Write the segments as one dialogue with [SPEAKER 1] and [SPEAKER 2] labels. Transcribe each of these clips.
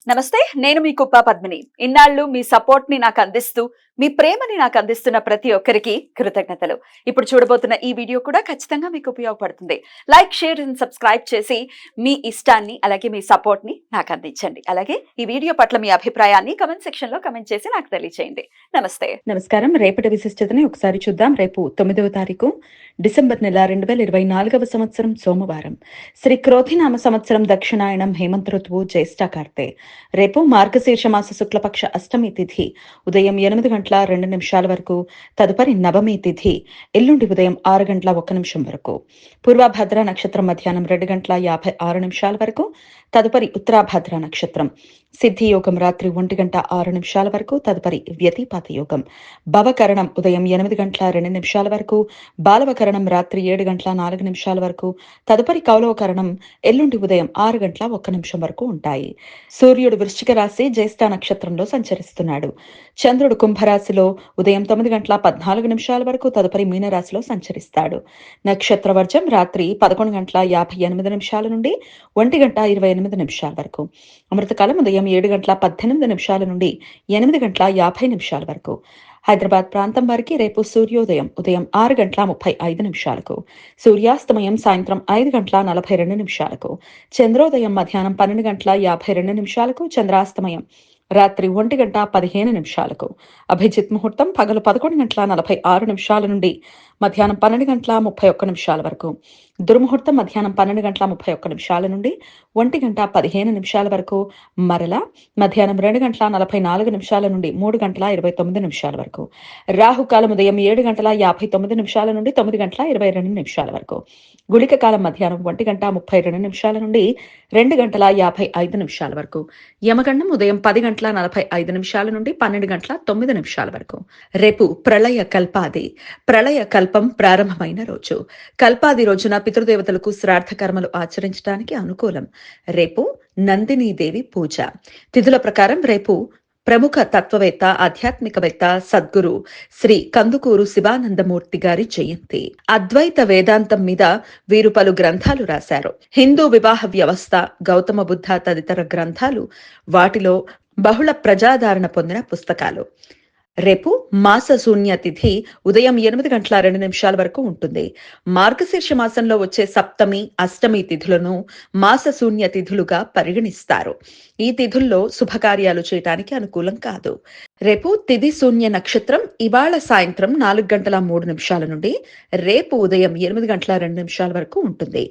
[SPEAKER 1] నమస్తే. నేను మీ కుప్ప పద్మిని. ఇన్నాళ్ళు మీ సపోర్ట్‌ని నాకందిస్తూ, మీ ప్రేమని నాకందిస్తున్న ప్రతి ఒక్కరికి కృతజ్ఞతలు. ఇప్పుడు చూడబోతున్న ఈ వీడియో కూడా ఖచ్చితంగా మీకు ఉపయోగపడుతుంది. లైక్, షేర్ అండ్ సబ్స్క్రైబ్ చేసి మీ ఇష్టాన్ని అలాగే మీ సపోర్ట్‌ని నాకందించండి. అలాగే ఈ వీడియో పట్ల మీ అభిప్రాయాన్ని కామెంట్ సెక్షన్‌లో కామెంట్ చేసి నాకు తెలియజేయండి. నమస్తే.
[SPEAKER 2] నమస్కారం. రేపటి విశిష్టతని ఒకసారి చూద్దాం. రేపు 9వ తారీఖు డిసెంబర్ నెల 2024వ సంవత్సరం సోమవారం. శ్రీ క్రోధినామ సంవత్సరం దక్షిణాయనం హేమంత ఋతువు జ్యేష్ఠ కార్తె. రేపు మార్గశీర్ష మాస శుక్లపక్ష అష్టమి తిథి ఉదయం 8:02 వరకు, తదుపరి నవమి తిథి ఎల్లుండి ఉదయం 6:01 వరకు, పూర్వభద్ర నక్షత్రం మధ్యాహ్నం 2:56 వరకు, తదుపరి ఉత్తరాభద్ర నక్షత్రం, సిద్ధి యోగం రాత్రి 1:06 వరకు, తదుపరి వ్యతిపాత యోగం, భవకరణం ఉదయం 8:02 వరకు, బాలవకరణం రాత్రి 7:04 వరకు, తదుపరి కౌలవకరణం ఎల్లుండి ఉదయం 6:01 వరకు ఉంటాయి. సూర్యుడు వృశ్చిక రాశి జ్యేష్ఠ నక్షత్రంలో సంచరిస్తున్నాడు. చంద్రుడు కుంభరాశిలో ఉదయం 9:14 వరకు, తదుపరి మీనరాశిలో సంచరిస్తాడు. నక్షత్ర వర్జం రాత్రి 11:58 నుండి 1:28 వరకు, అమృతకాలం ఉదయం 7:18 నుండి 8:50 వరకు. హైదరాబాద్ ప్రాంతం వారికి రేపు సూర్యోదయం ఉదయం 6:35, సూర్యాస్తమయం సాయంత్రం 5:42, చంద్రోదయం మధ్యాహ్నం 12:52, చంద్రాస్తమయం రాత్రి 1:15. అభిజిత్ ముహూర్తం పగలు 11:46 నుండి మధ్యాహ్నం 12:31 వరకు, దుర్ముహూర్తం మధ్యాహ్నం 12:31 నుండి 1:15 వరకు, మరల మధ్యాహ్నం 2:44 నుండి 3:29 వరకు, రాహుకాలం ఉదయం 7:59 నుండి 9:22 వరకు, గుళిక కాలం మధ్యాహ్నం 1:32 నుండి 2:55 వరకు, యమగండం ఉదయం 10:45 నుండి 12:09 వరకు. రేపు ప్రళయ కల్పాది. ప్రళయ కల్పం ప్రారంభమైన రోజు. కల్పాది రోజున పితృదేవతలకు శ్రాద్ధ కర్మలు ఆచరించడానికి అనుకూలం. రేపు నందినీదేవి పూజ. తిథుల ప్రకారం రేపు ప్రముఖ తత్వవేత్త, ఆధ్యాత్మికవేత్త, సద్గురు శ్రీ కందుకూరు శివానందమూర్తి గారి జయంతి. అద్వైత వేదాంతం మీద వీరు పలు గ్రంథాలు రాశారు. హిందూ వివాహ వ్యవస్థ, గౌతమ బుద్ధ తదితర గ్రంథాలు వాటిలో బహుళ ప్రజాదరణ పొందిన పుస్తకాలు. రేపు మాస శూన్య తిథి ఉదయం 8:02 వరకు ఉంటుంది. మార్గశీర్ష మాసంలో వచ్చే సప్తమి, అష్టమి తిథులను మాస శూన్య తిథులుగా పరిగణిస్తారు. ఈ తిథుల్లో శుభకార్యాలు చేయటానికి అనుకూలం కాదు. రేపు తిథి శూన్య నక్షత్రం ఇవాళ సాయంత్రం 4:03 నుండి రేపు ఉదయం 8:02 వరకు ఉంటుంది.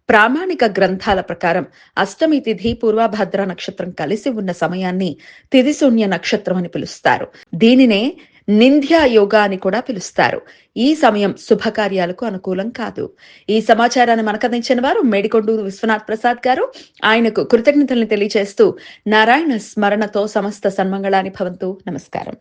[SPEAKER 2] ప్రామాణిక గ్రంథాల ప్రకారం అష్టమి తిథి పూర్వభద్ర నక్షత్రం కలిసి ఉన్న సమయాన్ని తిథిశూన్య నక్షత్రం అని పిలుస్తారు. దీనినే నింద్యా యోగా అని కూడా పిలుస్తారు. ఈ సమయం శుభకార్యాలకు అనుకూలం కాదు. ఈ సమాచారాన్ని మనకందించిన వారు మేడికొండూరు విశ్వనాథ్ ప్రసాద్ గారు. ఆయనకు కృతజ్ఞతల్ని తెలియజేస్తూ నారాయణ స్మరణతో సమస్త సన్మంగళాని భవంతు. నమస్కారం.